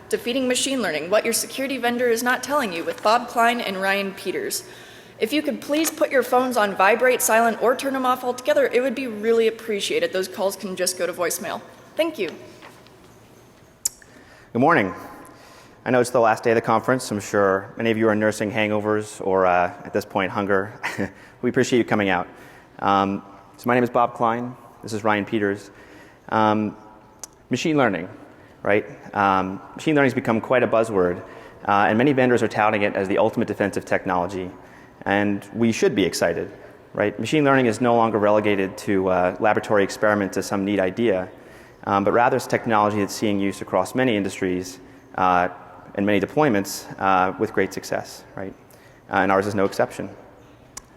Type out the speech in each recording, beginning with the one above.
Defeating Machine Learning, What Your Security Vendor Is Not Telling You with Bob Klein and Ryan Peters. If you could please put your phones on vibrate, silent, or turn them off altogether, it would be really appreciated. Those calls can just go to voicemail. Thank you. Good morning. I know it's the last day of the conference. I'm sure many of you are nursing hangovers or, at this point, hunger. We appreciate you coming out. So my name is Bob Klein. This is Ryan Peters. Machine learning, right? Machine learning has become quite a buzzword, and many vendors are touting it as the ultimate defensive technology. And we should be excited, right? Machine learning is no longer relegated to laboratory experiments as some neat idea, but rather it's technology that's seeing use across many industries and many deployments with great success, right? And ours is no exception.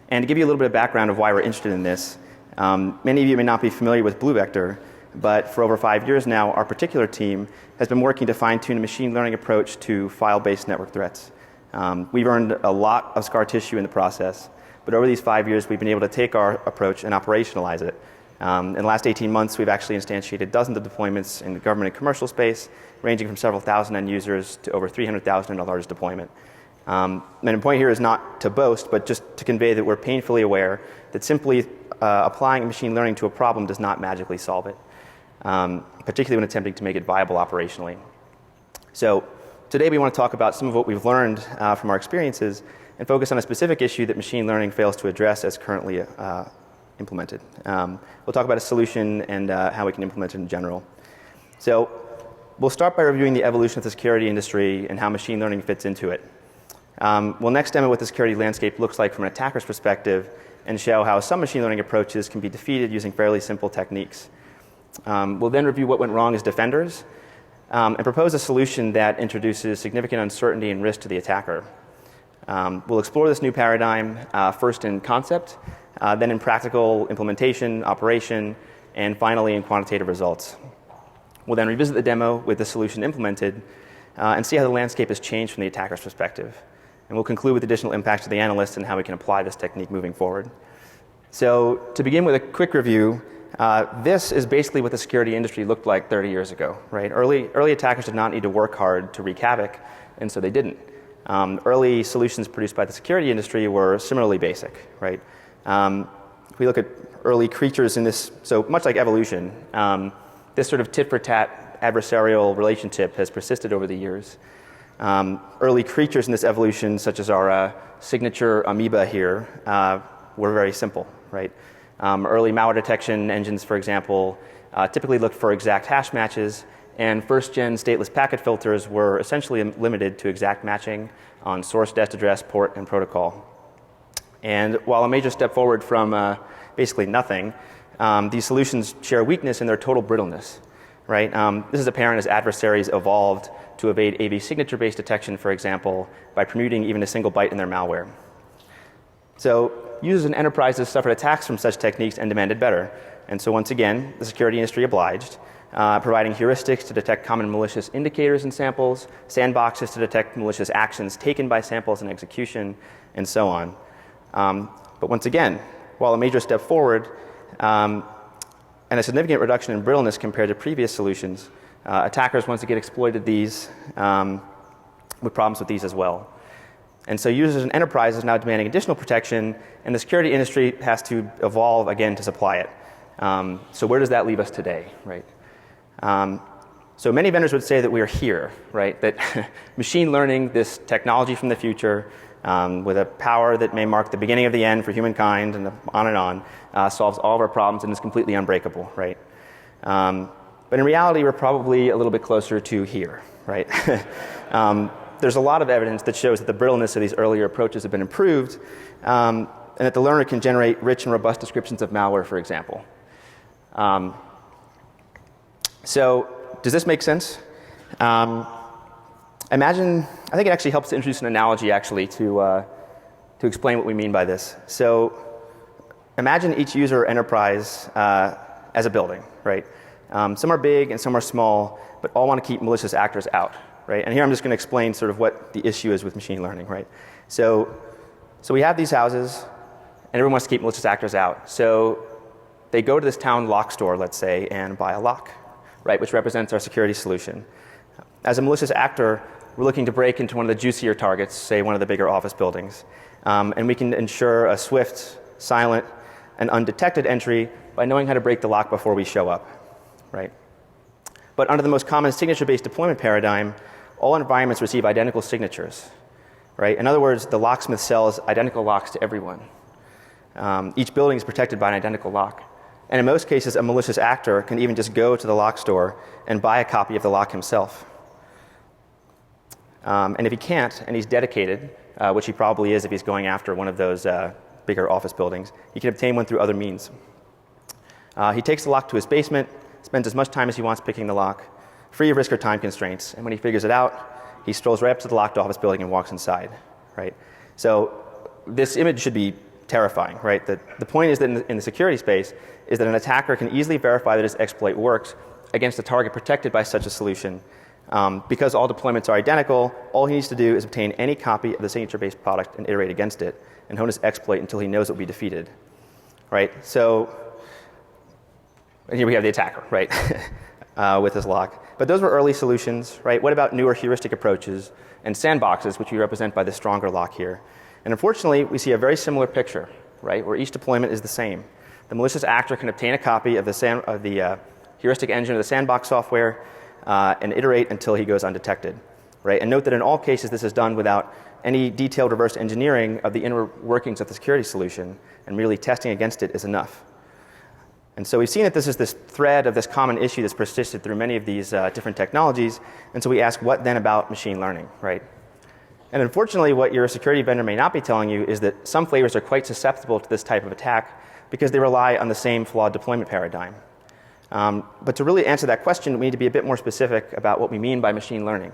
And to give you a little bit of background of why we're interested in this, many of you may not be familiar with Blue Vector, but for over 5 years now, our particular team has been working to fine-tune a machine learning approach to file-based network threats. We've earned a lot of scar tissue in the process, but over these 5 years, we've been able to take our approach and operationalize it. In the last 18 months, we've actually instantiated dozens of deployments in the government and commercial space, ranging from several thousand end users to over 300,000 in our largest deployment. And the point here is not to boast, but just to convey that we're painfully aware that simply applying machine learning to a problem does not magically solve it, particularly when attempting to make it viable operationally. So today we want to talk about some of what we've learned from our experiences and focus on a specific issue that machine learning fails to address as currently implemented. We'll talk about a solution and how we can implement it in general. So we'll start by reviewing the evolution of the security industry and how machine learning fits into it. We'll next demo what the security landscape looks like from an attacker's perspective and show how some machine learning approaches can be defeated using fairly simple techniques. We'll then review what went wrong as defenders and propose a solution that introduces significant uncertainty and risk to the attacker. We'll explore this new paradigm first in concept, then in practical implementation, operation, and finally in quantitative results. We'll then revisit the demo with the solution implemented and see how the landscape has changed from the attacker's perspective. And we'll conclude with additional impacts to the analysts and how we can apply this technique moving forward. So to begin with a quick review, this is basically what the security industry looked like 30 years ago, right? Early attackers did not need to work hard to wreak havoc, and so they didn't. Early solutions produced by the security industry were similarly basic, right? If we look at early creatures in this, so much like evolution, this sort of tit-for-tat adversarial relationship has persisted over the years. Early creatures in this evolution, such as our signature amoeba here, were very simple, right? Early malware detection engines, for example, typically looked for exact hash matches, and first-gen stateless packet filters were essentially limited to exact matching on source, dest address, port, and protocol. And while a major step forward from basically nothing, these solutions share a weakness in their total brittleness, right? This is apparent as adversaries evolved to evade AV signature-based detection, for example, by permuting even a single byte in their malware. So users and enterprises suffered attacks from such techniques and demanded better. And so once again, the security industry obliged, providing heuristics to detect common malicious indicators in samples, sandboxes to detect malicious actions taken by samples in execution, and so on. But once again, while a major step forward and a significant reduction in brittleness compared to previous solutions, attackers once again exploited these with problems with these as well. And so users and enterprises are now demanding additional protection, and the security industry has to evolve again to supply it. So where does that leave us today, right? So many vendors would say that we are here, right? That machine learning, this technology from the future, with a power that may mark the beginning of the end for humankind and on, solves all of our problems and is completely unbreakable, right? But in reality, we're probably a little bit closer to here, right? There's a lot of evidence that shows that the brittleness of these earlier approaches have been improved, and that the learner can generate rich and robust descriptions of malware, for example. So does this make sense? Imagine, I think it actually helps to introduce an analogy actually to explain what we mean by this. So imagine each user or enterprise as a building, right? Some are big and some are small, but all want to keep malicious actors out, right? And here I'm just going to explain sort of what the issue is with machine learning, right? So we have these houses, and everyone wants to keep malicious actors out. So they go to this town lock store, let's say, and buy a lock, right, which represents our security solution. As a malicious actor, we're looking to break into one of the juicier targets, say one of the bigger office buildings. And we can ensure a swift, silent, and undetected entry by knowing how to break the lock before we show up, right? But under the most common signature-based deployment paradigm, all environments receive identical signatures, right? In other words, the locksmith sells identical locks to everyone. Each building is protected by an identical lock. And in most cases, a malicious actor can even just go to the lock store and buy a copy of the lock himself. And if he can't, and he's dedicated, which he probably is if he's going after one of those bigger office buildings, he can obtain one through other means. He takes the lock to his basement, spends as much time as he wants picking the lock, free of risk or time constraints. And when he figures it out, he strolls right up to the locked office building and walks inside, right? So this image should be terrifying, right? The point is that in the security space is that an attacker can easily verify that his exploit works against a target protected by such a solution. Because all deployments are identical, all he needs to do is obtain any copy of the signature-based product and iterate against it, and hone his exploit until he knows it will be defeated, right? So, and here we have the attacker, right, with his lock. But those were early solutions, right? What about newer heuristic approaches and sandboxes, which we represent by the stronger lock here? And unfortunately, we see a very similar picture, right, where each deployment is the same. The malicious actor can obtain a copy of the heuristic engine of the sandbox software and iterate until he goes undetected, right? And note that in all cases, this is done without any detailed reverse engineering of the inner workings of the security solution, and merely testing against it is enough. And so we've seen that this is this thread of this common issue that's persisted through many of these different technologies, and so we ask, what then about machine learning, right? And unfortunately, what your security vendor may not be telling you is that some flavors are quite susceptible to this type of attack because they rely on the same flawed deployment paradigm. But to really answer that question, we need to be a bit more specific about what we mean by machine learning,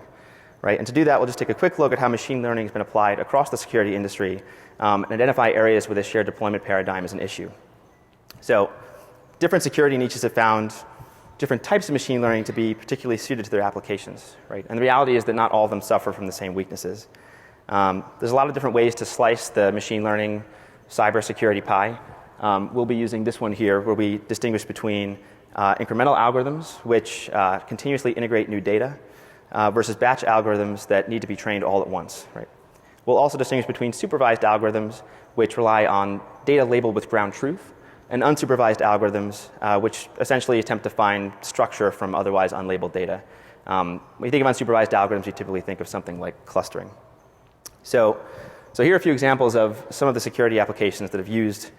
right? And to do that, we'll just take a quick look at how machine learning has been applied across the security industry and identify areas where this shared deployment paradigm is an issue. So different security niches have found different types of machine learning to be particularly suited to their applications, right? And the reality is that not all of them suffer from the same weaknesses. There's a lot of different ways to slice the machine learning cybersecurity pie. We'll be using this one here, where we distinguish between incremental algorithms, which continuously integrate new data, versus batch algorithms that need to be trained all at once, right? We'll also distinguish between supervised algorithms, which rely on data labeled with ground truth, and unsupervised algorithms, which essentially attempt to find structure from otherwise unlabeled data. When you think of unsupervised algorithms, you typically think of something like clustering. So here are a few examples of some of the security applications that have used,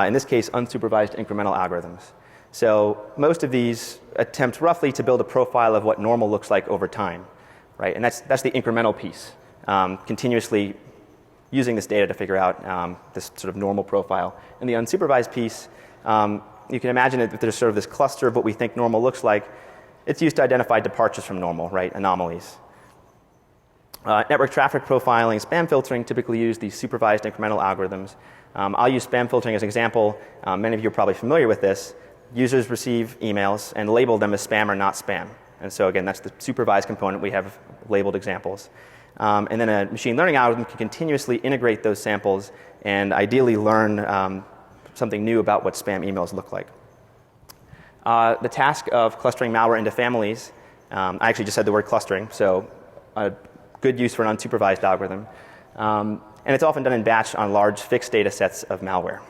in this case, unsupervised incremental algorithms. So most of these attempt roughly to build a profile of what normal looks like over time, right? And that's the incremental piece, continuously using this data to figure out this sort of normal profile. And the unsupervised piece, you can imagine that there's sort of this cluster of what we think normal looks like. It's used to identify departures from normal, right? Anomalies. Network traffic profiling, spam filtering typically use these supervised incremental algorithms. I'll use spam filtering as an example. Many of you are probably familiar with this. Users receive emails and label them as spam or not spam. And so again, that's the supervised component. We have labeled examples. And then a machine learning algorithm can continuously integrate those samples and ideally learn something new about what spam emails look like. The task of clustering malware into families, I actually just said the word clustering, so a good use for an unsupervised algorithm. And it's often done in batch on large fixed data sets of malware.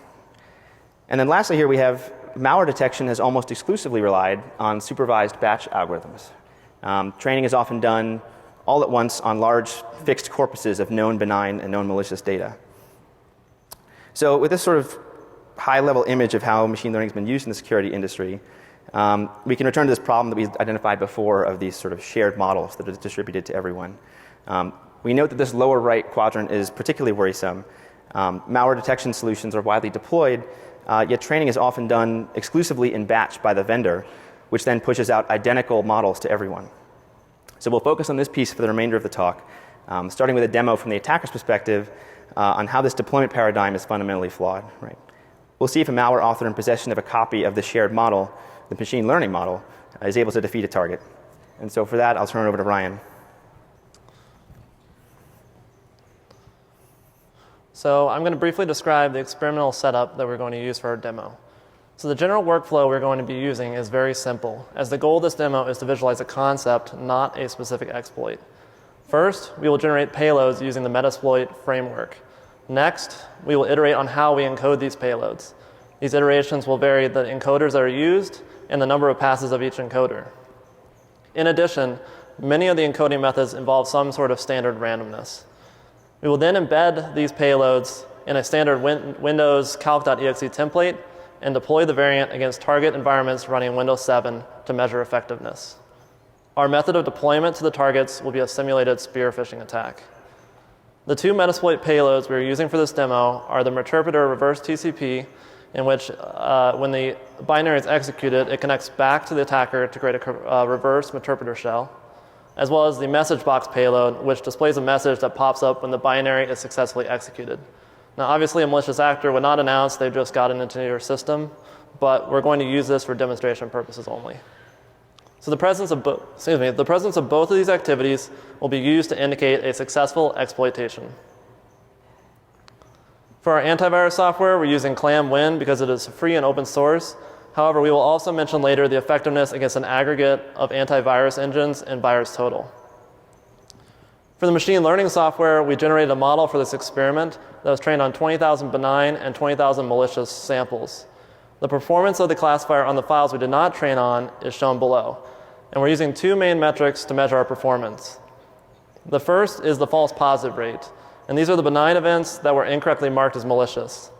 And then lastly here we have malware detection has almost exclusively relied on supervised batch algorithms. Training is often done all at once on large fixed corpuses of known benign and known malicious data. So with this sort of high-level image of how machine learning has been used in the security industry, we can return to this problem that we identified before of these sort of shared models that are distributed to everyone. We note that this lower right quadrant is particularly worrisome. Malware detection solutions are widely deployed, yet training is often done exclusively in batch by the vendor, which then pushes out identical models to everyone. So we'll focus on this piece for the remainder of the talk, starting with a demo from the attacker's perspective on how this deployment paradigm is fundamentally flawed. Right? We'll see if a malware author in possession of a copy of the shared model, the machine learning model, is able to defeat a target. And so for that, I'll turn it over to Ryan. So I'm going to briefly describe the experimental setup that we're going to use for our demo. So the general workflow we're going to be using is very simple, as the goal of this demo is to visualize a concept, not a specific exploit. First, we will generate payloads using the Metasploit framework. Next, we will iterate on how we encode these payloads. These iterations will vary the encoders that are used and the number of passes of each encoder. In addition, many of the encoding methods involve some sort of standard randomness. We will then embed these payloads in a standard Windows calc.exe template and deploy the variant against target environments running Windows 7 to measure effectiveness. Our method of deployment to the targets will be a simulated spear phishing attack. The two Metasploit payloads we are using for this demo are the Meterpreter reverse TCP, in which when the binary is executed, it connects back to the attacker to create a reverse Meterpreter shell, as well as the message box payload, which displays a message that pops up when the binary is successfully executed. Now, obviously, a malicious actor would not announce they've just gotten into your system, but we're going to use this for demonstration purposes only. So the presence of both of these activities will be used to indicate a successful exploitation. For our antivirus software, we're using Klein because it is free and open source. However, we will also mention later the effectiveness against an aggregate of antivirus engines and VirusTotal. For the machine learning software, we generated a model for this experiment that was trained on 20,000 benign and 20,000 malicious samples. The performance of the classifier on the files we did not train on is shown below. And we're using two main metrics to measure our performance. The first is the false positive rate. And these are the benign events that were incorrectly marked as malicious.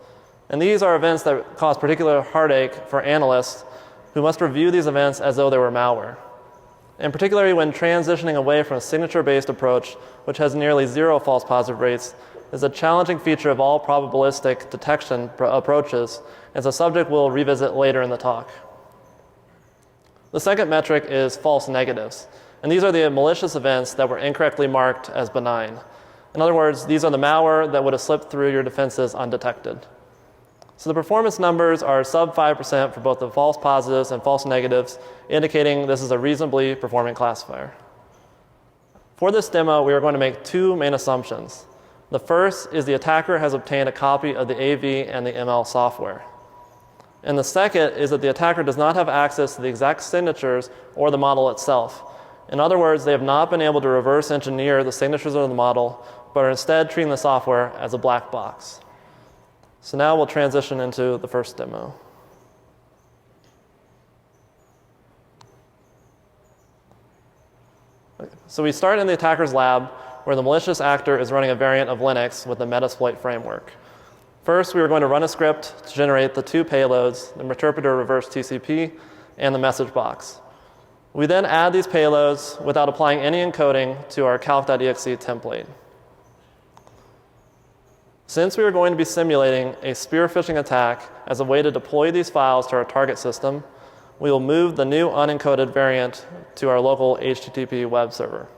And these are events that cause particular heartache for analysts who must review these events as though they were malware. And particularly when transitioning away from a signature-based approach, which has nearly zero false positive rates, is a challenging feature of all probabilistic detection approaches, as a subject we'll revisit later in the talk. The second metric is false negatives. And these are the malicious events that were incorrectly marked as benign. In other words, these are the malware that would have slipped through your defenses undetected. So the performance numbers are sub 5% for both the false positives and false negatives, indicating this is a reasonably performing classifier. For this demo, we are going to make two main assumptions. The first is the attacker has obtained a copy of the AV and the ML software. And the second is that the attacker does not have access to the exact signatures or the model itself. In other words, they have not been able to reverse engineer the signatures of the model, but are instead treating the software as a black box. So now we'll transition into the first demo. So we start in the attacker's lab, where the malicious actor is running a variant of Linux with the Metasploit framework. First, we are going to run a script to generate the two payloads, the Meterpreter reverse TCP and the message box. We then add these payloads without applying any encoding to our calc.exe template. Since we are going to be simulating a spear phishing attack as a way to deploy these files to our target system, we will move the new unencoded variant to our local HTTP web server.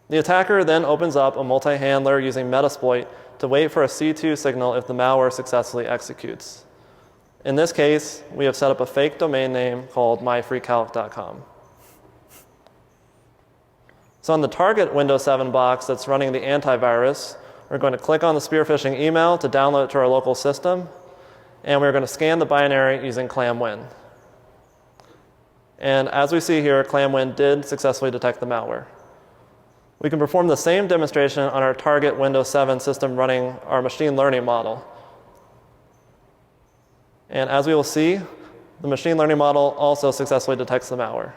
The attacker then opens up a multi-handler using Metasploit to wait for a C2 signal if the malware successfully executes. In this case, we have set up a fake domain name called myfreecalc.com. So on the target Windows 7 box that's running the antivirus, we're going to click on the spear phishing email to download it to our local system, and we're going to scan the binary using ClamWin. And as we see here, ClamWin did successfully detect the malware. We can perform the same demonstration on our target Windows 7 system running our machine learning model. And as we will see, the machine learning model also successfully detects the malware.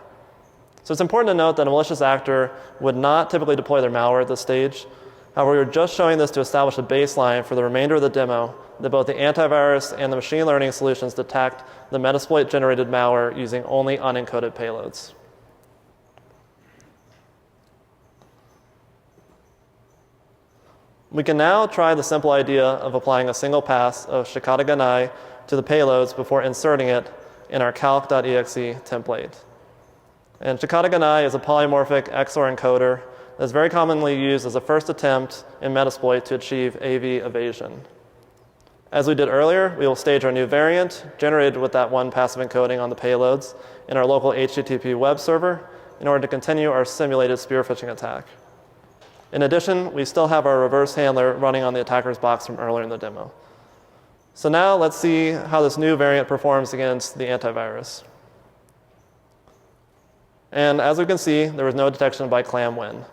So it's important to note that a malicious actor would not typically deploy their malware at this stage. However, we're just showing this to establish a baseline for the remainder of the demo that both the antivirus and the machine learning solutions detect the Metasploit-generated malware using only unencoded payloads. We can now try the simple idea of applying a single pass of shikata to the payloads before inserting it in our calc.exe template. And shikata is a polymorphic XOR encoder that is very commonly used as a first attempt in Metasploit to achieve AV evasion. As we did earlier, we will stage our new variant, generated with that one passive encoding on the payloads, in our local HTTP web server in order to continue our simulated spear phishing attack. In addition, we still have our reverse handler running on the attacker's box from earlier in the demo. So now let's see how this new variant performs against the antivirus. And as we can see, there was no detection by clam-win.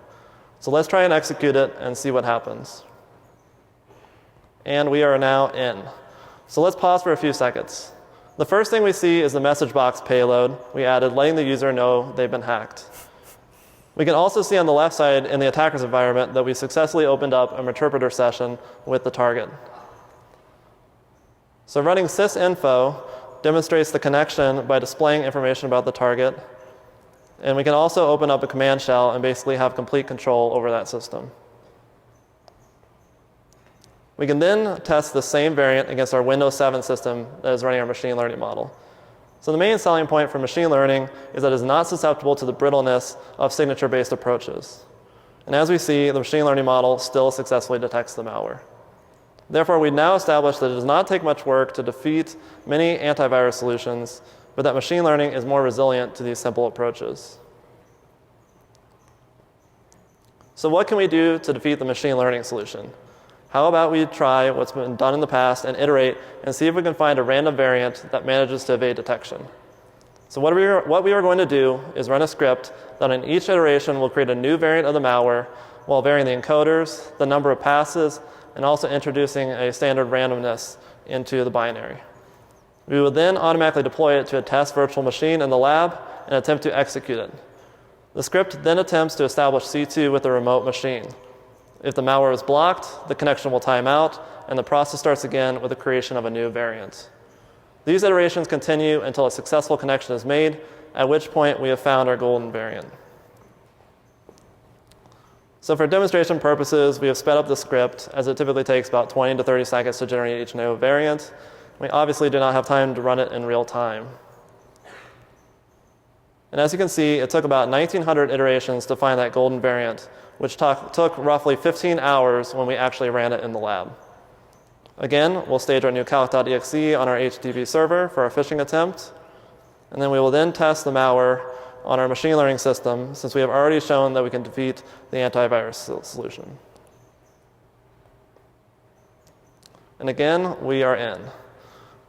So let's try and execute it and see what happens. And we are now in. So let's pause for a few seconds. The first thing we see is the message box payload we added, letting the user know they've been hacked. We can also see on the left side in the attacker's environment that we successfully opened up an interpreter session with the target. So running sysinfo demonstrates the connection by displaying information about the target. And we can also open up a command shell and basically have complete control over that system. We can then test the same variant against our Windows 7 system that is running our machine learning model. So the main selling point for machine learning is that it is not susceptible to the brittleness of signature-based approaches. And as we see, the machine learning model still successfully detects the malware. Therefore, we now established that it does not take much work to defeat many antivirus solutions, but that machine learning is more resilient to these simple approaches. So what can we do to defeat the machine learning solution? How about we try what's been done in the past and iterate and see if we can find a random variant that manages to evade detection. So what we are going to do is run a script that in each iteration will create a new variant of the malware while varying the encoders, the number of passes, and also introducing a standard randomness into the binary. We will then automatically deploy it to a test virtual machine in the lab and attempt to execute it. The script then attempts to establish C2 with a remote machine. If the malware is blocked, the connection will time out, and the process starts again with the creation of a new variant. These iterations continue until a successful connection is made, at which point we have found our golden variant. So for demonstration purposes, we have sped up the script, as it typically takes about 20 to 30 seconds to generate each new variant. We obviously do not have time to run it in real time. And as you can see, it took about 1,900 iterations to find that golden variant, which took roughly 15 hours when we actually ran it in the lab. Again, we'll stage our new calc.exe on our HTTP server for our phishing attempt, and then we will then test the malware on our machine learning system, since we have already shown that we can defeat the antivirus solution. And again, we are in.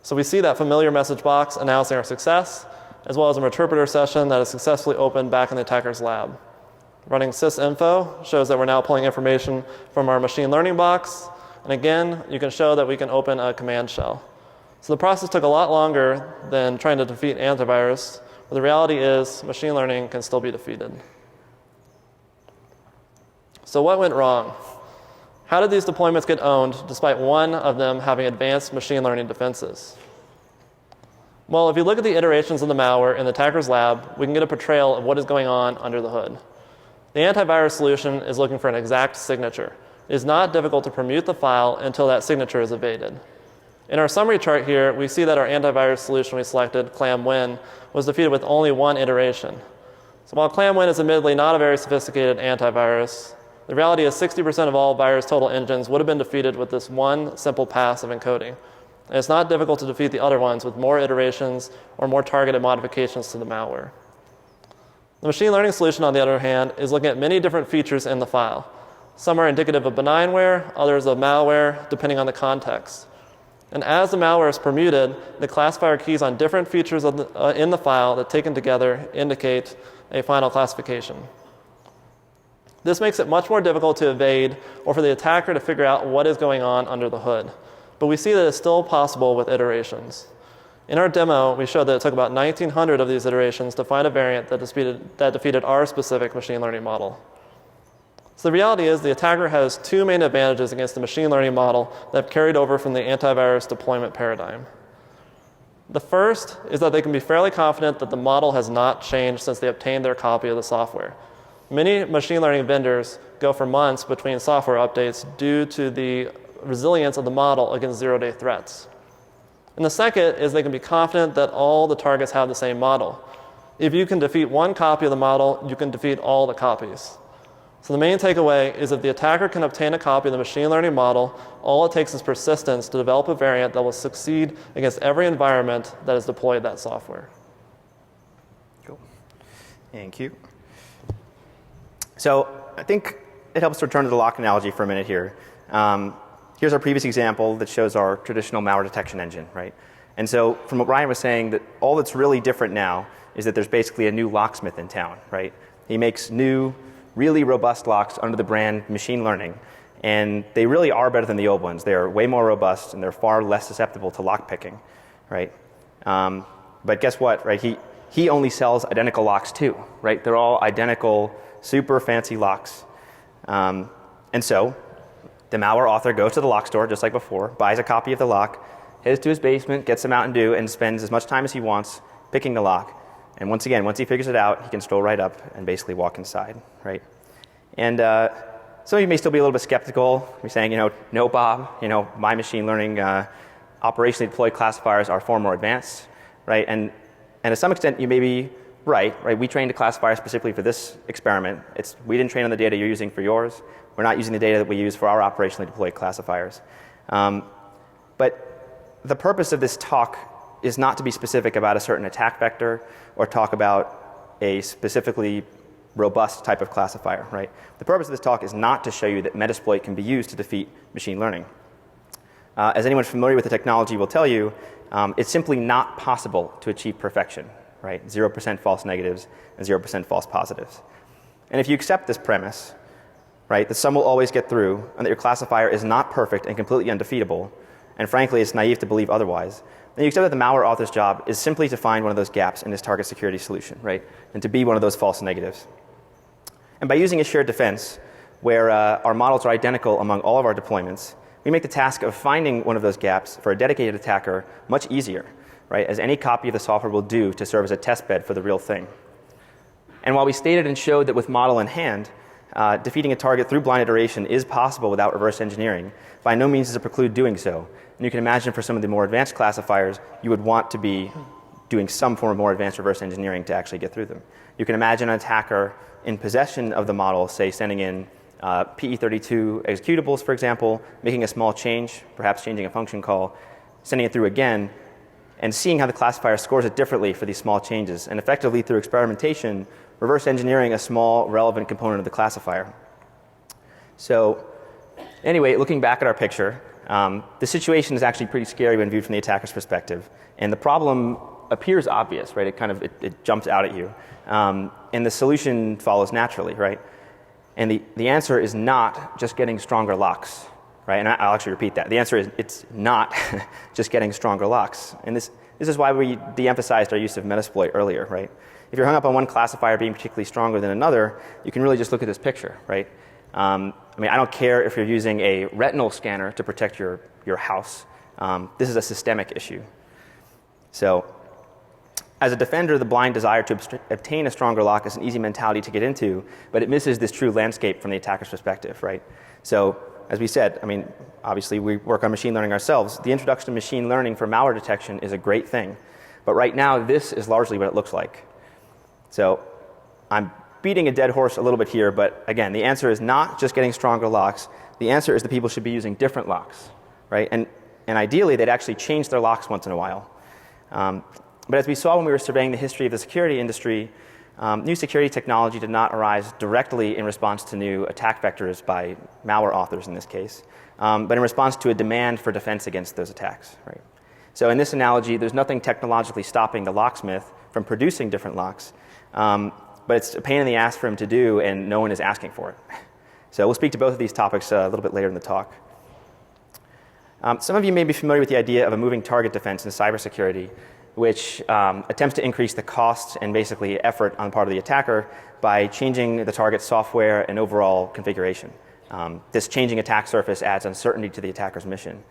So we see that familiar message box announcing our success, as well as an interpreter session that is successfully opened back in the attacker's lab. Running sysinfo shows that we're now pulling information from our machine learning box. And again, you can show that we can open a command shell. So the process took a lot longer than trying to defeat antivirus, but the reality is machine learning can still be defeated. So what went wrong? How did these deployments get owned despite one of them having advanced machine learning defenses? Well, if you look at the iterations of the malware in the attacker's lab, we can get a portrayal of what is going on under the hood. The antivirus solution is looking for an exact signature. It is not difficult to permute the file until that signature is evaded. In our summary chart here, we see that our antivirus solution we selected, clam-win, was defeated with only one iteration. So while clam-win is admittedly not a very sophisticated antivirus, the reality is 60% of all virus total engines would have been defeated with this one simple pass of encoding. And it's not difficult to defeat the other ones with more iterations or more targeted modifications to the malware. The machine learning solution, on the other hand, is looking at many different features in the file. Some are indicative of benignware, others of malware, depending on the context. And as the malware is permuted, the classifier keys on different features of in the file that taken together indicate a final classification. This makes it much more difficult to evade or for the attacker to figure out what is going on under the hood. But we see that it's still possible with iterations. In our demo, we showed that it took about 1,900 of these iterations to find a variant that defeated our specific machine learning model. So the reality is the attacker has two main advantages against the machine learning model that have carried over from the antivirus deployment paradigm. The first is that they can be fairly confident that the model has not changed since they obtained their copy of the software. Many machine learning vendors go for months between software updates due to the resilience of the model against zero-day threats. And the second is they can be confident that all the targets have the same model. If you can defeat one copy of the model, you can defeat all the copies. So the main takeaway is if the attacker can obtain a copy of the machine learning model, all it takes is persistence to develop a variant that will succeed against every environment that has deployed that software. Cool. Thank you. So I think it helps to return to the lock analogy for a minute here. here's our previous example that shows our traditional malware detection engine, right? And so from what Ryan was saying, that all that's really different now is that there's basically a new locksmith in town, right? He makes new, really robust locks under the brand machine learning, and they really are better than the old ones. They're way more robust, and they're far less susceptible to lock picking, right? But guess what, right? He only sells identical locks too, right? They're all identical, super fancy locks. And so the malware author goes to the lock store, just like before, buys a copy of the lock, heads to his basement, gets some Mountain Dew, and spends as much time as he wants picking the lock. And once again, once he figures it out, he can stroll right up and basically walk inside, right? And some of you may still be a little bit skeptical. You're saying, no, Bob, my machine learning operationally deployed classifiers are far more advanced, right? And to some extent, you may be right? We trained a classifier specifically for this experiment. We didn't train on the data you're using for yours. We're not using the data that we use for our operationally deployed classifiers. But the purpose of this talk is not to be specific about a certain attack vector or talk about a specifically robust type of classifier, right? The purpose of this talk is not to show you that Metasploit can be used to defeat machine learning. As anyone familiar with the technology will tell you, it's simply not possible to achieve perfection, right? 0% false negatives and 0% false positives. And if you accept this premise, right, that some will always get through and that your classifier is not perfect and completely undefeatable, and frankly it's naive to believe otherwise, then you accept that the malware author's job is simply to find one of those gaps in his target security solution, right, and to be one of those false negatives. And by using a shared defense, where our models are identical among all of our deployments, we make the task of finding one of those gaps for a dedicated attacker much easier, right, as any copy of the software will do to serve as a test bed for the real thing. And while we stated and showed that with model in hand, defeating a target through blind iteration is possible without reverse engineering, by no means does it preclude doing so. And you can imagine for some of the more advanced classifiers, you would want to be doing some form of more advanced reverse engineering to actually get through them. You can imagine an attacker in possession of the model, say sending in PE32 executables, for example, making a small change, perhaps changing a function call, sending it through again, and seeing how the classifier scores it differently for these small changes, and effectively through experimentation, reverse engineering a small relevant component of the classifier. So anyway, looking back at our picture, the situation is actually pretty scary when viewed from the attacker's perspective. And the problem appears obvious, right? It jumps out at you. And the solution follows naturally, right? And the answer is not just getting stronger locks, right? And I'll actually repeat that. The answer is it's not just getting stronger locks. And this is why we de-emphasized our use of Metasploit earlier, right? If you're hung up on one classifier being particularly stronger than another, you can really just look at this picture, right? I don't care if you're using a retinal scanner to protect your house. This is a systemic issue. So as a defender, the blind desire to obtain a stronger lock is an easy mentality to get into, but it misses this true landscape from the attacker's perspective, right? So as we said, obviously we work on machine learning ourselves. The introduction of machine learning for malware detection is a great thing. But right now, this is largely what it looks like. So I'm beating a dead horse a little bit here, but again, the answer is not just getting stronger locks. The answer is that people should be using different locks, right? And ideally, they'd actually change their locks once in a while. But as we saw when we were surveying the history of the security industry, new security technology did not arise directly in response to new attack vectors by malware authors in this case, but in response to a demand for defense against those attacks, right? So in this analogy, there's nothing technologically stopping the locksmith from producing different locks, but it's a pain in the ass for him to do, and no one is asking for it. So we'll speak to both of these topics a little bit later in the talk. Some of you may be familiar with the idea of a moving target defense in cybersecurity, which attempts to increase the cost and basically effort on the part of the attacker by changing the target software and overall configuration. This changing attack surface adds uncertainty to the attacker's mission.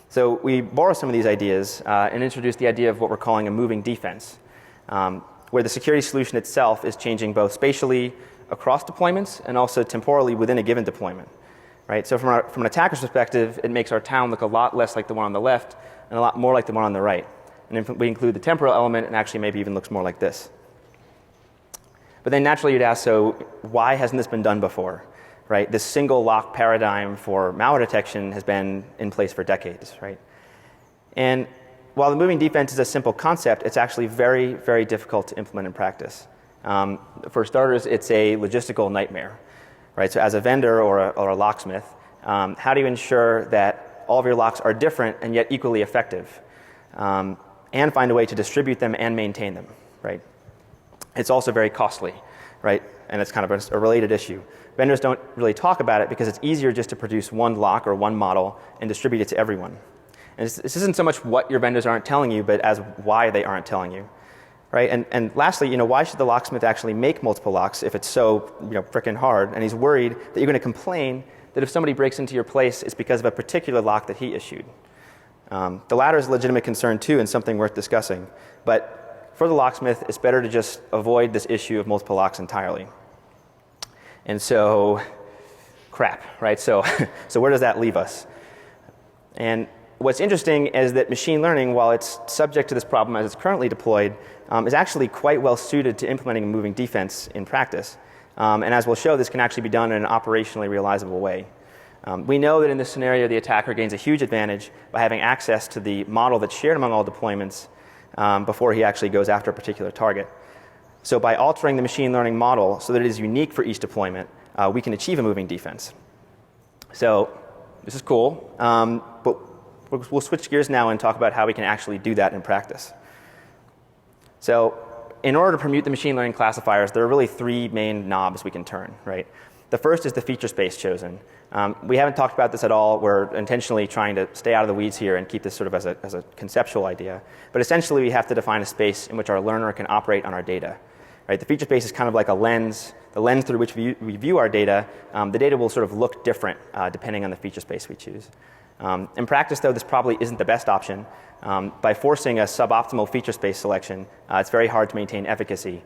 So we borrow some of these ideas and introduce the idea of what we're calling a moving defense, where the security solution itself is changing both spatially across deployments and also temporally within a given deployment. Right? So from an attacker's perspective, it makes our town look a lot less like the one on the left and a lot more like the one on the right. And if we include the temporal element, it actually maybe even looks more like this. But then naturally you'd ask, so why hasn't this been done before? Right? This single lock paradigm for malware detection has been in place for decades, right? And while the moving defense is a simple concept, it's actually very, very difficult to implement in practice. For starters, it's a logistical nightmare, right? So as a vendor or a locksmith, how do you ensure that all of your locks are different and yet equally effective, and find a way to distribute them and maintain them, right? It's also very costly, right? And it's kind of a related issue. Vendors don't really talk about it because it's easier just to produce one lock or one model and distribute it to everyone. And this isn't so much what your vendors aren't telling you, but as why they aren't telling you, right? And lastly, why should the locksmith actually make multiple locks if it's so, frickin' hard? And he's worried that you're going to complain that if somebody breaks into your place, it's because of a particular lock that he issued. The latter is a legitimate concern too, and something worth discussing. But for the locksmith, it's better to just avoid this issue of multiple locks entirely. And so, crap, right? So where does that leave us? And what's interesting is that machine learning, while it's subject to this problem as it's currently deployed, is actually quite well suited to implementing a moving defense in practice. And as we'll show, this can actually be done in an operationally realizable way. We know that in this scenario, the attacker gains a huge advantage by having access to the model that's shared among all deployments before he actually goes after a particular target. So by altering the machine learning model so that it is unique for each deployment, we can achieve a moving defense. So this is cool, but we'll switch gears now and talk about how we can actually do that in practice. So in order to permute the machine learning classifiers, there are really three main knobs we can turn, right? The first is the feature space chosen. We haven't talked about this at all. We're intentionally trying to stay out of the weeds here and keep this sort of as a conceptual idea. But essentially, we have to define a space in which our learner can operate on our data. Right? The feature space is kind of like a lens, the lens through which we view our data. The data will sort of look different depending on the feature space we choose. In practice, though, this probably isn't the best option. By forcing a suboptimal feature space selection, it's very hard to maintain efficacy.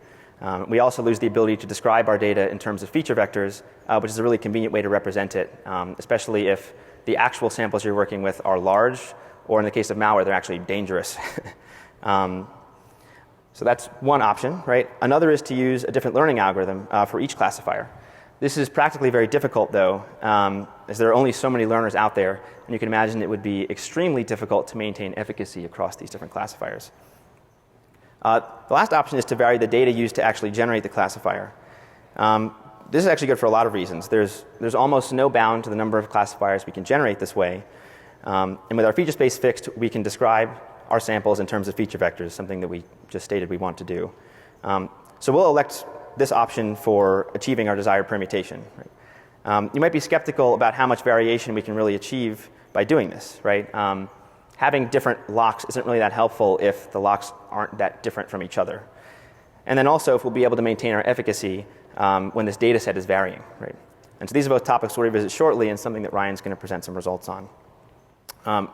We also lose the ability to describe our data in terms of feature vectors, which is a really convenient way to represent it, especially if the actual samples you're working with are large, or in the case of malware, they're actually dangerous. So that's one option, right? Another is to use a different learning algorithm for each classifier. This is practically very difficult, though, as there are only so many learners out there, and you can imagine it would be extremely difficult to maintain efficacy across these different classifiers. The last option is to vary the data used to actually generate the classifier. This is actually good for a lot of reasons. There's almost no bound to the number of classifiers we can generate this way. And with our feature space fixed, we can describe our samples in terms of feature vectors, something that we just stated we want to do. So we'll elect this option for achieving our desired permutation. Right? You might be skeptical about how much variation we can really achieve by doing this, right? Having different locks isn't really that helpful if the locks aren't that different from each other. And then also if we'll be able to maintain our efficacy when this data set is varying, right? And so these are both topics we'll revisit shortly and something that Ryan's going to present some results on.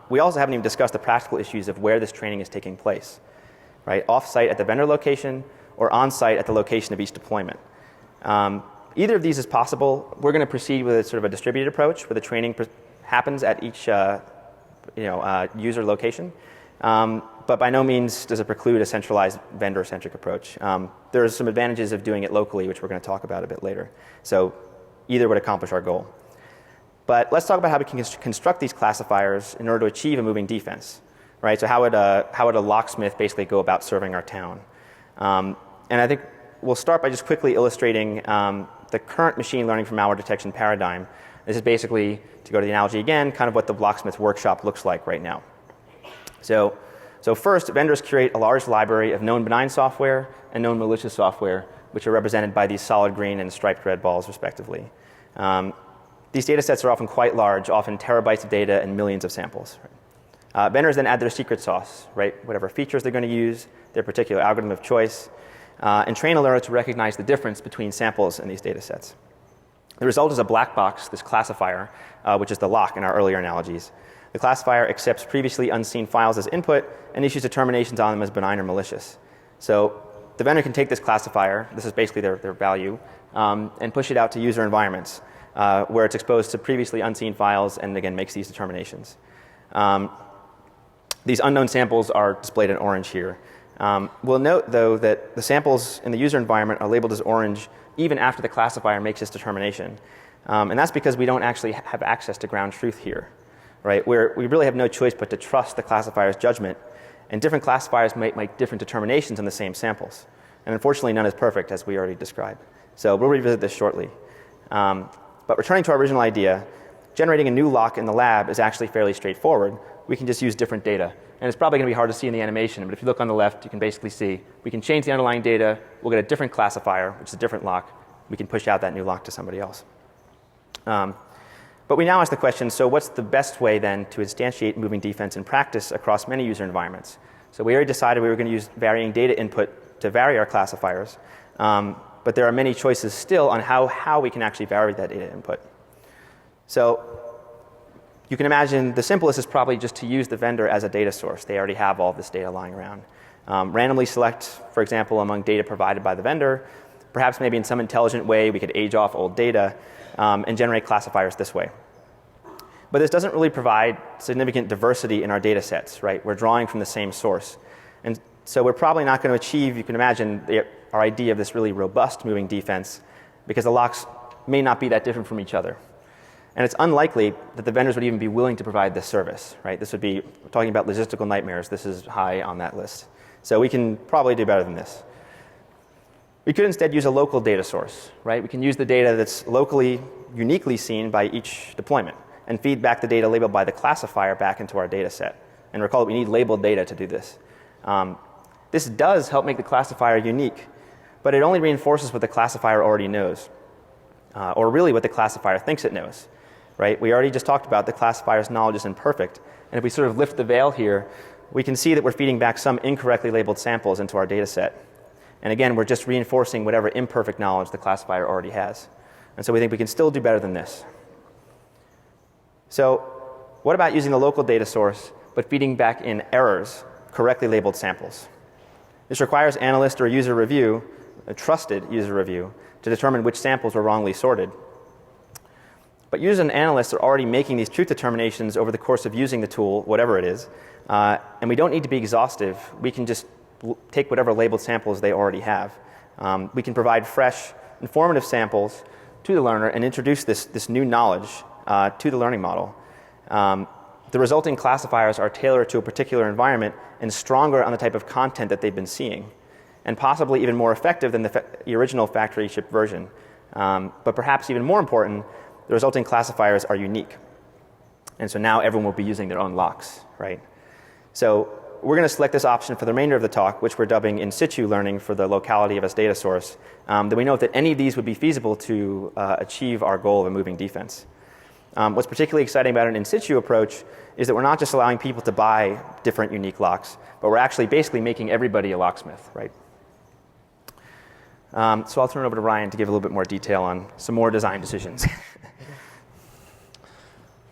We also haven't even discussed the practical issues of where this training is taking place, right? Off-site at the vendor location or on-site at the location of each deployment. Either of these is possible. We're going to proceed with a sort of a distributed approach where the training happens at each user location. But by no means does it preclude a centralized vendor-centric approach. There are some advantages of doing it locally, which we're going to talk about a bit later. So either would accomplish our goal. But let's talk about how we can construct these classifiers in order to achieve a moving defense. Right? So how would a locksmith basically go about serving our town? And I think we'll start by just quickly illustrating the current machine learning for malware detection paradigm. This is basically, to go to the analogy again, kind of what the locksmith workshop looks like right now. So first, vendors curate a large library of known benign software and known malicious software, which are represented by these solid green and striped red balls, respectively. These data sets are often quite large, often terabytes of data and millions of samples. Right? Vendors then add their secret sauce, right? Whatever features they're going to use, their particular algorithm of choice, and train a learner to recognize the difference between samples in these data sets. The result is a black box, this classifier, which is the lock in our earlier analogies. The classifier accepts previously unseen files as input and issues determinations on them as benign or malicious. So the vendor can take this classifier, this is basically their value, and push it out to user environments where it's exposed to previously unseen files and, again, makes these determinations. These unknown samples are displayed in orange here. We'll note, though, that the samples in the user environment are labeled as orange even after the classifier makes its determination. And that's because we don't actually have access to ground truth here. Right? Where we really have no choice but to trust the classifier's judgment, and different classifiers might make different determinations on the same samples. And unfortunately, none is perfect, as we already described. So we'll revisit this shortly. But returning to our original idea, generating a new lock in the lab is actually fairly straightforward. We can just use different data. And it's probably going to be hard to see in the animation, but if you look on the left, you can basically see we can change the underlying data. We'll get a different classifier, which is a different lock. We can push out that new lock to somebody else. But we now ask the question, so what's the best way then to instantiate moving defense in practice across many user environments? So we already decided we were going to use varying data input to vary our classifiers. But there are many choices still on how we can actually vary that data input. So you can imagine the simplest is probably just to use the vendor as a data source. They already have all this data lying around. Randomly select, for example, among data provided by the vendor. Perhaps maybe in some intelligent way we could age off old data and generate classifiers this way. But this doesn't really provide significant diversity in our data sets, right? We're drawing from the same source. And so we're probably not going to achieve, you can imagine, our idea of this really robust moving defense because the locks may not be that different from each other. And it's unlikely that the vendors would even be willing to provide this service, right? This would be, we're talking about logistical nightmares. This is high on that list. So we can probably do better than this. We could instead use a local data source, right? We can use the data that's locally, uniquely seen by each deployment and feed back the data labeled by the classifier back into our data set. And recall that we need labeled data to do this. This does help make the classifier unique, but it only reinforces what the classifier already knows, or really what the classifier thinks it knows, right? We already just talked about the classifier's knowledge is imperfect, and if we sort of lift the veil here, we can see that we're feeding back some incorrectly labeled samples into our data set. And again, we're just reinforcing whatever imperfect knowledge the classifier already has. And so we think we can still do better than this. So what about using the local data source, but feeding back in errors, correctly labeled samples? This requires analyst or user review, a trusted user review, to determine which samples were wrongly sorted. But users and analysts are already making these truth determinations over the course of using the tool, whatever it is, and we don't need to be exhaustive. We can just take whatever labeled samples they already have. We can provide fresh, informative samples to the learner and introduce this new knowledge to the learning model. The resulting classifiers are tailored to a particular environment and stronger on the type of content that they've been seeing, and possibly even more effective than the original factory shipped version. But perhaps even more important, the resulting classifiers are unique. And so now everyone will be using their own locks, right? So we're going to select this option for the remainder of the talk, which we're dubbing in situ learning for the locality of a data source. That we know that any of these would be feasible to achieve our goal of a moving defense. What's particularly exciting about an in situ approach is that we're not just allowing people to buy different unique locks, but we're actually basically making everybody a locksmith, right? So I'll turn it over to Ryan to give a little bit more detail on some more design decisions.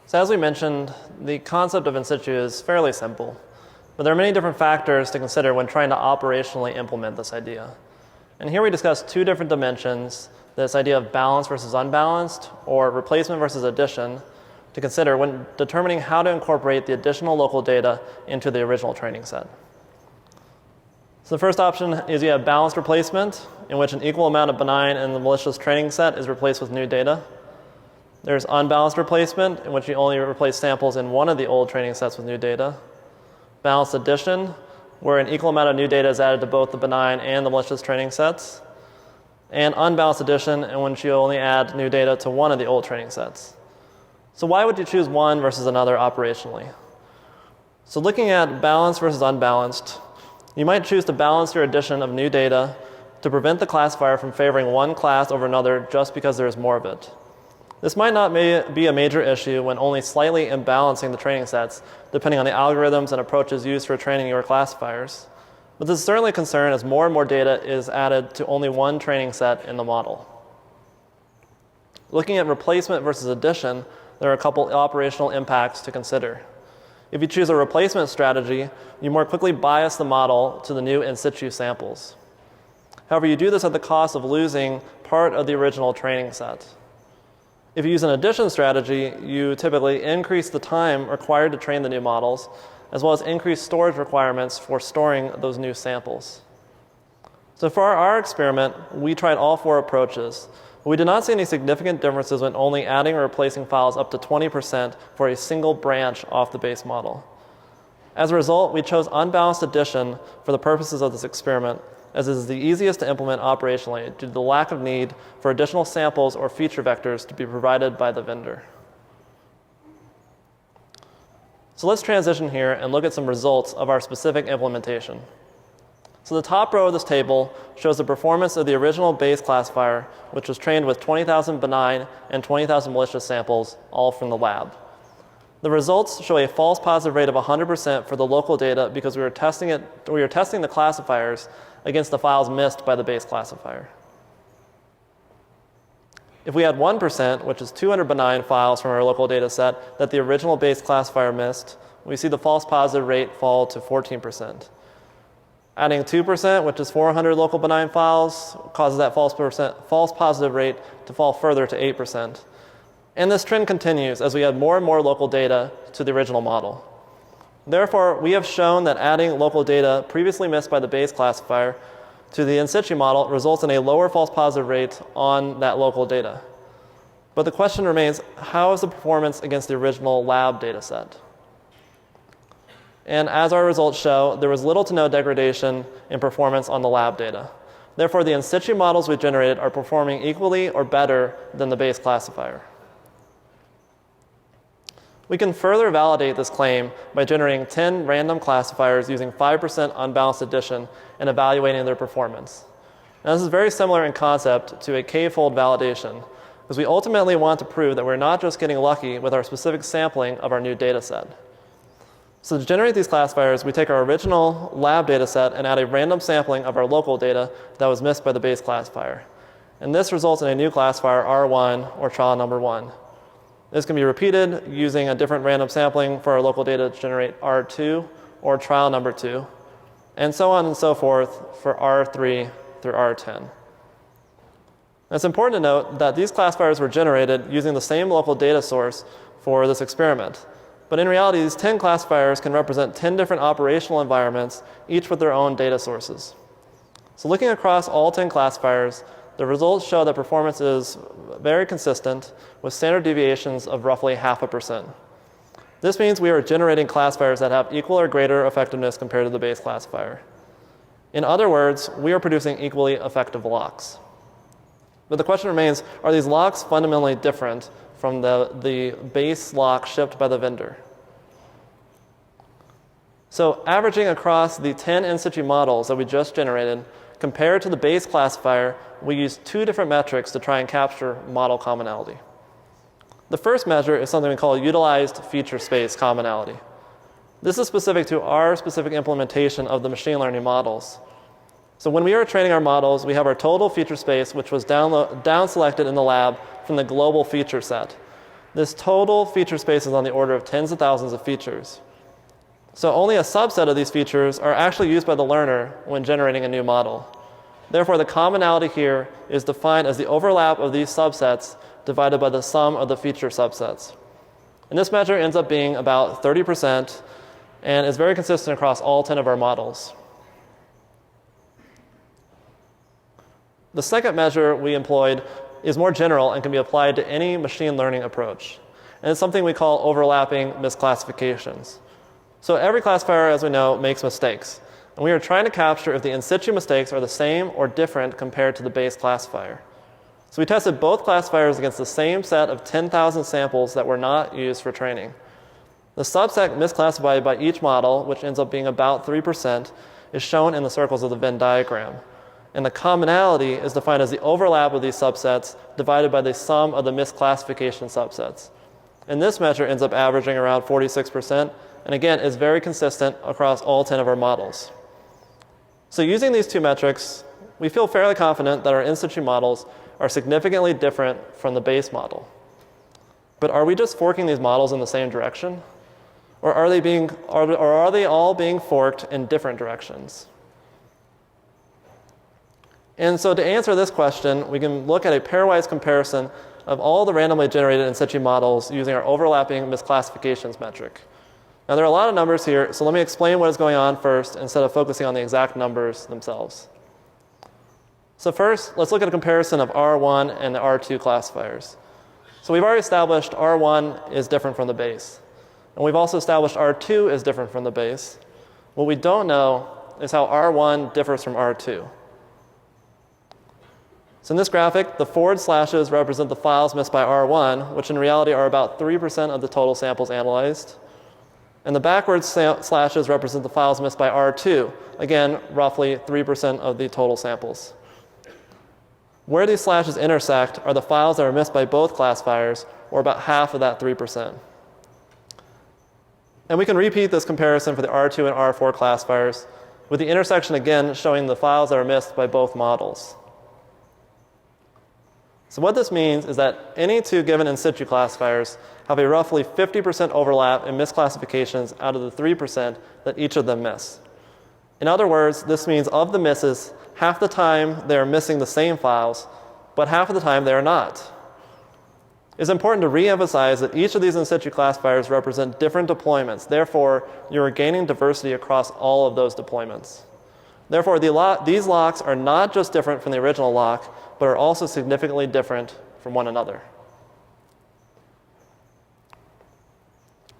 So as we mentioned, the concept of in situ is fairly simple, but there are many different factors to consider when trying to operationally implement this idea. And here we discuss two different dimensions, this idea of balanced versus unbalanced, or replacement versus addition, to consider when determining how to incorporate the additional local data into the original training set. So the first option is you have balanced replacement, in which an equal amount of benign in the malicious training set is replaced with new data. There's unbalanced replacement, in which you only replace samples in one of the old training sets with new data. Balanced addition, where an equal amount of new data is added to both the benign and the malicious training sets. And unbalanced addition, in which you only add new data to one of the old training sets. So why would you choose one versus another operationally? So looking at balanced versus unbalanced, you might choose to balance your addition of new data to prevent the classifier from favoring one class over another just because there is more of it. This might not be a major issue when only slightly imbalancing the training sets, depending on the algorithms and approaches used for training your classifiers. But this is certainly a concern as more and more data is added to only one training set in the model. Looking at replacement versus addition, there are a couple operational impacts to consider. If you choose a replacement strategy, you more quickly bias the model to the new in situ samples. However, you do this at the cost of losing part of the original training set. If you use an addition strategy, you typically increase the time required to train the new models, as well as increase storage requirements for storing those new samples. So for our experiment, we tried all four approaches. We did not see any significant differences when only adding or replacing files up to 20% for a single branch off the base model. As a result, we chose unbalanced addition for the purposes of this experiment, as it is the easiest to implement operationally due to the lack of need for additional samples or feature vectors to be provided by the vendor. So let's transition here and look at some results of our specific implementation. So the top row of this table shows the performance of the original base classifier, which was trained with 20,000 benign and 20,000 malicious samples, all from the lab. The results show a false positive rate of 100% for the local data because we were testing the classifiers against the files missed by the base classifier. If we had 1%, which is 200 benign files from our local data set that the original base classifier missed, we see the false positive rate fall to 14%. Adding 2%, which is 400 local benign files, causes that false positive rate to fall further to 8%. And this trend continues as we add more and more local data to the original model. Therefore, we have shown that adding local data previously missed by the base classifier to the in situ model results in a lower false positive rate on that local data. But the question remains, how is the performance against the original lab data set? And as our results show, there was little to no degradation in performance on the lab data. Therefore, the in situ models we generated are performing equally or better than the base classifier. We can further validate this claim by generating 10 random classifiers using 5% unbalanced addition and evaluating their performance. Now, this is very similar in concept to a k-fold validation, because we ultimately want to prove that we're not just getting lucky with our specific sampling of our new data set. So to generate these classifiers, we take our original lab data set and add a random sampling of our local data that was missed by the base classifier. And this results in a new classifier, R1, or trial number 1. This can be repeated using a different random sampling for our local data to generate R2, or trial number 2, and so on and so forth for R3 through R10. And it's important to note that these classifiers were generated using the same local data source for this experiment. But in reality, these 10 classifiers can represent 10 different operational environments, each with their own data sources. So looking across all 10 classifiers, the results show that performance is very consistent with standard deviations of roughly 0.5%. This means we are generating classifiers that have equal or greater effectiveness compared to the base classifier. In other words, we are producing equally effective locks. But the question remains, are these locks fundamentally different from the base lock shipped by the vendor? So averaging across the 10 in situ models that we just generated, compared to the base classifier, we used 2 different metrics to try and capture model commonality. The first measure is something we call utilized feature space commonality. This is specific to our specific implementation of the machine learning models. So when we are training our models, we have our total feature space, which was down selected in the lab from the global feature set. This total feature space is on the order of tens of thousands of features. So only a subset of these features are actually used by the learner when generating a new model. Therefore, the commonality here is defined as the overlap of these subsets divided by the sum of the feature subsets. And this measure ends up being about 30% and is very consistent across all 10 of our models. The second measure we employed is more general and can be applied to any machine learning approach. And it's something we call overlapping misclassifications. So every classifier, as we know, makes mistakes. And we are trying to capture if the in situ mistakes are the same or different compared to the base classifier. So we tested both classifiers against the same set of 10,000 samples that were not used for training. The subset misclassified by each model, which ends up being about 3%, is shown in the circles of the Venn diagram. And the commonality is defined as the overlap of these subsets divided by the sum of the misclassification subsets. And this measure ends up averaging around 46%, and again, is very consistent across all 10 of our models. So using these 2 metrics, we feel fairly confident that our in situ models are significantly different from the base model. But are we just forking these models in the same direction? Or are they all being forked in different directions? And so to answer this question, we can look at a pairwise comparison of all the randomly generated in situ models using our overlapping misclassifications metric. Now there are a lot of numbers here, so let me explain what is going on first instead of focusing on the exact numbers themselves. So first, let's look at a comparison of R1 and the R2 classifiers. So we've already established R1 is different from the base. And we've also established R2 is different from the base. What we don't know is how R1 differs from R2. So in this graphic, the forward slashes represent the files missed by R1, which in reality are about 3% of the total samples analyzed. And the backwards slashes represent the files missed by R2. Again, roughly 3% of the total samples. Where these slashes intersect are the files that are missed by both classifiers, or about half of that 3%. And we can repeat this comparison for the R2 and R4 classifiers, with the intersection again showing the files that are missed by both models. So what this means is that any two given in situ classifiers have a roughly 50% overlap in misclassifications out of the 3% that each of them miss. In other words, this means of the misses, half the time they are missing the same files, but half of the time they are not. It's important to re-emphasize that each of these in situ classifiers represent different deployments. Therefore, you are gaining diversity across all of those deployments. Therefore, these locks are not just different from the original lock, but are also significantly different from one another.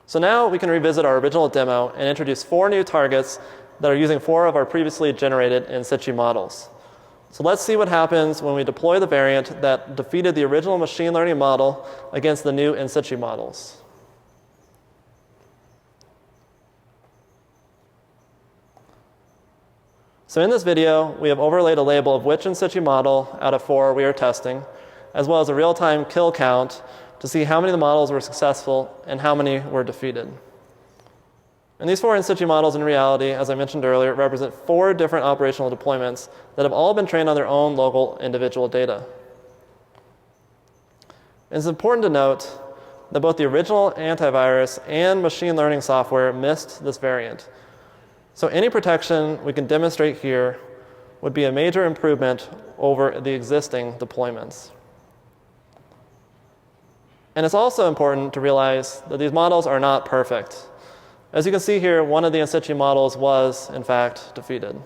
So now we can revisit our original demo and introduce 4 new targets that are using 4 of our previously generated in situ models. So let's see what happens when we deploy the variant that defeated the original machine learning model against the new in situ models. So in this video, we have overlaid a label of which in situ model out of 4 we are testing, as well as a real-time kill count to see how many of the models were successful and how many were defeated. And these 4 in situ models in reality, as I mentioned earlier, represent 4 different operational deployments that have all been trained on their own local individual data. And it's important to note that both the original antivirus and machine learning software missed this variant. So any protection we can demonstrate here would be a major improvement over the existing deployments. And it's also important to realize that these models are not perfect. As you can see here, one of the in situ models was, in fact, defeated.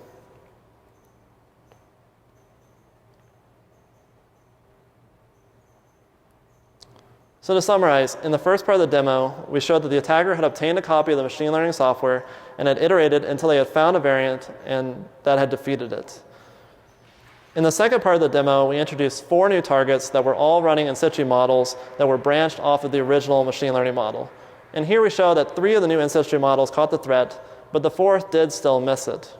So to summarize, in the first part of the demo, we showed that the attacker had obtained a copy of the machine learning software and had iterated until they had found a variant and that had defeated it. In the second part of the demo, we introduced 4 new targets that were all running in situ models that were branched off of the original machine learning model. And here we show that 3 of the new in situ models caught the threat, but the 4th did still miss it.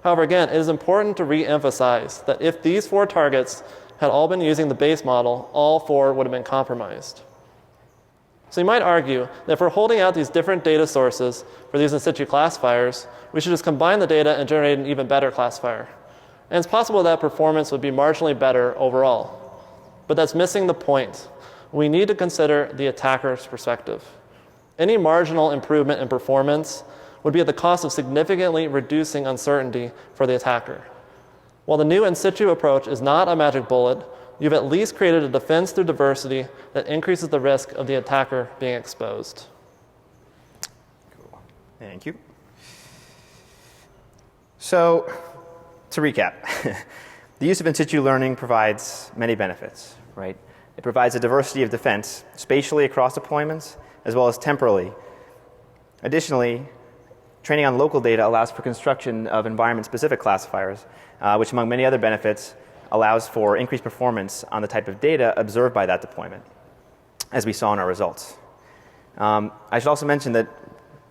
However, again, it is important to re-emphasize that if these 4 targets had all been using the base model, all 4 would have been compromised. So you might argue that if we're holding out these different data sources for these in situ classifiers, we should just combine the data and generate an even better classifier. And it's possible that performance would be marginally better overall. But that's missing the point. We need to consider the attacker's perspective. Any marginal improvement in performance would be at the cost of significantly reducing uncertainty for the attacker. While the new in situ approach is not a magic bullet, you've at least created a defense through diversity that increases the risk of the attacker being exposed. Cool. Thank you. So, to recap, the use of in situ learning provides many benefits, right? It provides a diversity of defense spatially across deployments, as well as temporally. Additionally, training on local data allows for construction of environment-specific classifiers, which, among many other benefits, allows for increased performance on the type of data observed by that deployment, as we saw in our results. I should also mention that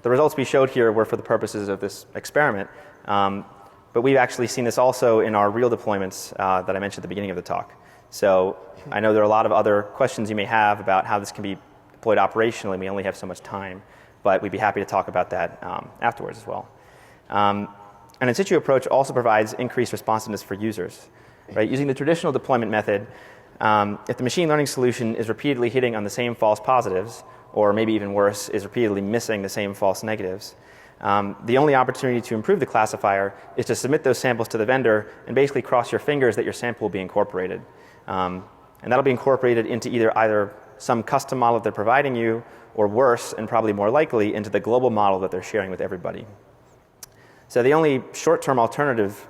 the results we showed here were for the purposes of this experiment, but we've actually seen this also in our real deployments that I mentioned at the beginning of the talk. So I know there are a lot of other questions you may have about how this can be deployed operationally. We only have so much time, but we'd be happy to talk about that afterwards as well. An in situ approach also provides increased responsiveness for users. Right? Using the traditional deployment method, if the machine learning solution is repeatedly hitting on the same false positives, or maybe even worse, is repeatedly missing the same false negatives, the only opportunity to improve the classifier is to submit those samples to the vendor and basically cross your fingers that your sample will be incorporated. And that'll be incorporated into either some custom model that they're providing you, or worse, and probably more likely, into the global model that they're sharing with everybody. So the only short-term alternative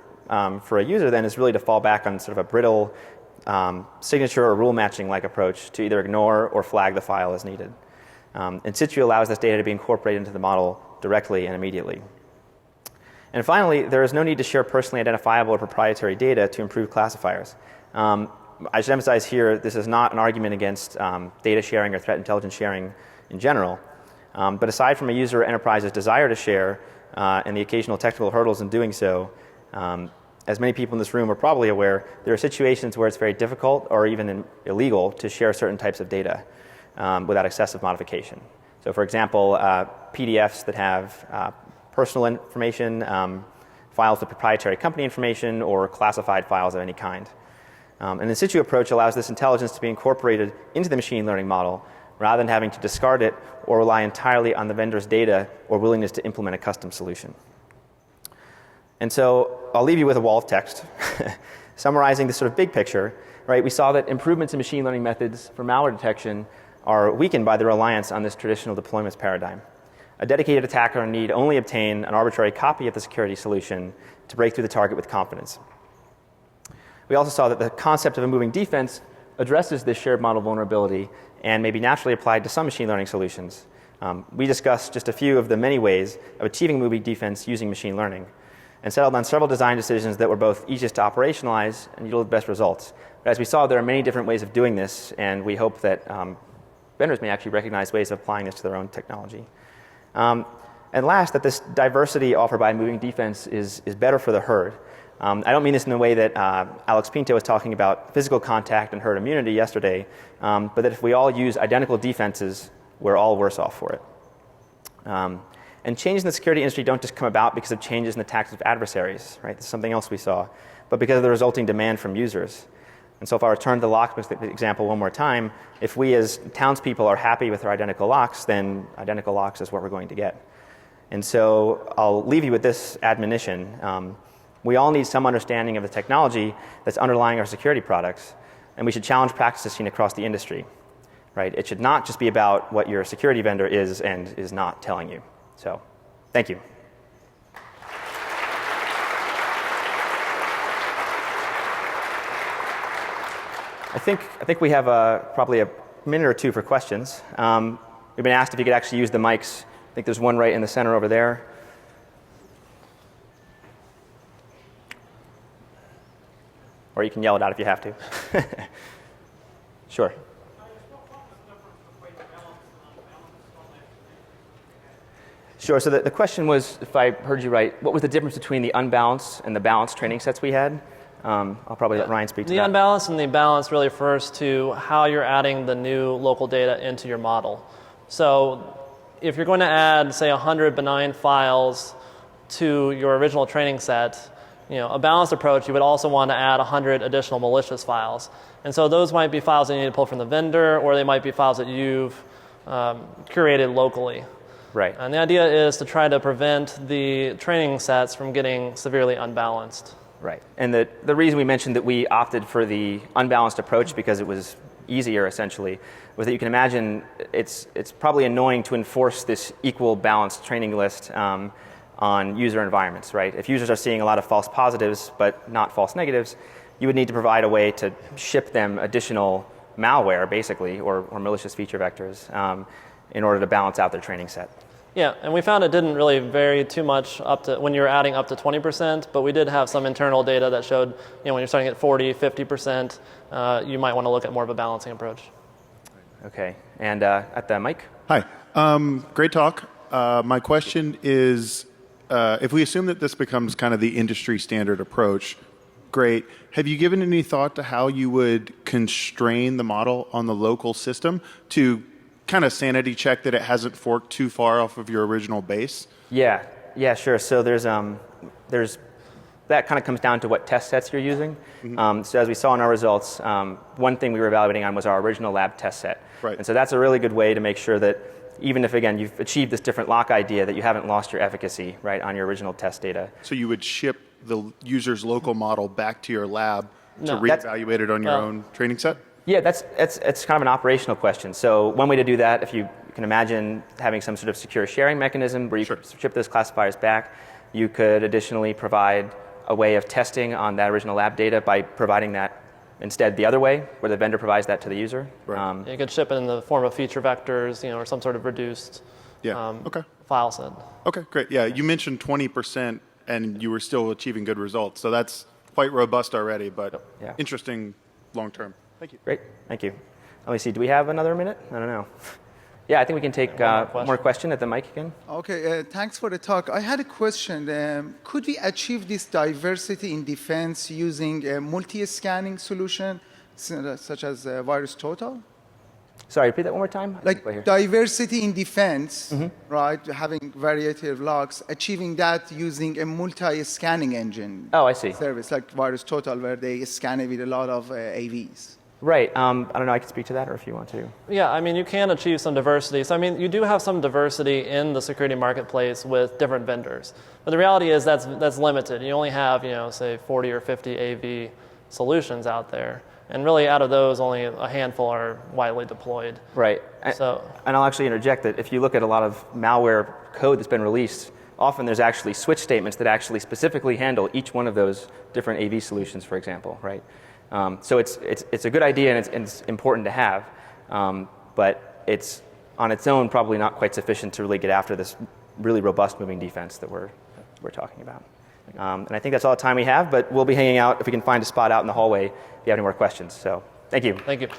for a user then is really to fall back on sort of a brittle signature or rule matching like approach to either ignore or flag the file as needed. In situ allows this data to be incorporated into the model directly and immediately. And finally, there is no need to share personally identifiable or proprietary data to improve classifiers. I should emphasize here, this is not an argument against data sharing or threat intelligence sharing in general. But aside from a user or enterprise's desire to share and the occasional technical hurdles in doing so, as many people in this room are probably aware, there are situations where it's very difficult or even illegal to share certain types of data without excessive modification. So for example, PDFs that have personal information, files with proprietary company information, or classified files of any kind. An in situ approach allows this intelligence to be incorporated into the machine learning model rather than having to discard it or rely entirely on the vendor's data or willingness to implement a custom solution. And so I'll leave you with a wall of text summarizing this sort of big picture. Right? We saw that improvements in machine learning methods for malware detection are weakened by the reliance on this traditional deployments paradigm. A dedicated attacker need only obtain an arbitrary copy of the security solution to break through the target with confidence. We also saw that the concept of a moving defense addresses this shared model vulnerability and may be naturally applied to some machine learning solutions. We discussed just a few of the many ways of achieving moving defense using machine learning and settled on several design decisions that were both easiest to operationalize and yielded best results. But as we saw, there are many different ways of doing this, and we hope that vendors may actually recognize ways of applying this to their own technology. And last, that this diversity offered by moving defense is better for the herd. I don't mean this in the way that Alex Pinto was talking about physical contact and herd immunity yesterday, but that if we all use identical defenses, we're all worse off for it. And changes in the security industry don't just come about because of changes in the tactics of adversaries, right? This is something else we saw, but because of the resulting demand from users. And so if I return to the locksmith example one more time, if we as townspeople are happy with our identical locks, then identical locks is what we're going to get. And so I'll leave you with this admonition. We all need some understanding of the technology that's underlying our security products, and we should challenge practices seen across the industry. Right? It should not just be about what your security vendor is and is not telling you. So, thank you. I think we have probably a minute or two for questions. We've been asked if you could actually use the mics. I think there's one right in the center over there. Or you can yell it out if you have to. Sure. Sure. So the question was, if I heard you right, what was the difference between the unbalanced and the balanced training sets we had? I'll probably let Ryan speak to that. The unbalanced and the balanced really refers to how you're adding the new local data into your model. So if you're going to add, say, 100 benign files to your original training set, a balanced approach, you would also want to add 100 additional malicious files. And so those might be files that you need to pull from the vendor, or they might be files that you've curated locally. Right. And the idea is to try to prevent the training sets from getting severely unbalanced. Right. And the reason we mentioned that we opted for the unbalanced approach because it was easier, essentially, was that you can imagine it's probably annoying to enforce this equal balanced training list on user environments, right? If users are seeing a lot of false positives but not false negatives, you would need to provide a way to ship them additional malware, basically, or malicious feature vectors in order to balance out their training set. Yeah, and we found it didn't really vary too much up to when you were adding up to 20%, but we did have some internal data that showed, when you're starting at 40, 50%, you might want to look at more of a balancing approach. Okay, and at the mic? Hi, great talk. My question is, if we assume that this becomes kind of the industry standard approach, great. Have you given any thought to how you would constrain the model on the local system to kind of sanity check that it hasn't forked too far off of your original base? Yeah, sure. So there's that kind of comes down to what test sets you're using. Mm-hmm. So as we saw in our results, one thing we were evaluating on was our original lab test set. Right. And so that's a really good way to make sure that even if, again, you've achieved this different lock idea, that you haven't lost your efficacy, right, on your original test data. So you would ship the user's local model back to your lab to No. reevaluate it on your own training set? Yeah, that's kind of an operational question. So one way to do that, if you can imagine having some sort of secure sharing mechanism where you could ship those classifiers back, you could additionally provide a way of testing on that original lab data by providing that instead the other way, where the vendor provides that to the user. Right. You could ship it in the form of feature vectors, or some sort of reduced file set. Okay, great. Yeah, you mentioned 20% and you were still achieving good results. So that's quite robust already, but interesting long term. Thank you. Great, thank you. Let me see, do we have another minute? I don't know. Yeah, I think we can take question. more question at the mic again. Okay, thanks for the talk. I had a question. Could we achieve this diversity in defense using a multi-scanning solution, such as Virus Total? Sorry, repeat that one more time. I Like didn't quite hear. diversity in defense, right? Having variety of logs, achieving that using a multi-scanning engine. Oh, I see. Service like Virus Total, where they scan it with a lot of AVs. Right. I don't know. I can speak to that, or if you want to. Yeah, I mean, you can achieve some diversity. So, I mean, you do have some diversity in the security marketplace with different vendors. But the reality is that's limited. You only have, say 40 or 50 AV solutions out there. And really, out of those, only a handful are widely deployed. Right. So, and I'll actually interject that if you look at a lot of malware code that's been released, often there's actually switch statements that actually specifically handle each one of those different AV solutions, for example, right? So it's a good idea and it's important to have, but it's on its own probably not quite sufficient to really get after this really robust moving defense that we're talking about. And I think that's all the time we have, but we'll be hanging out if we can find a spot out in the hallway if you have any more questions. So thank you. thank you.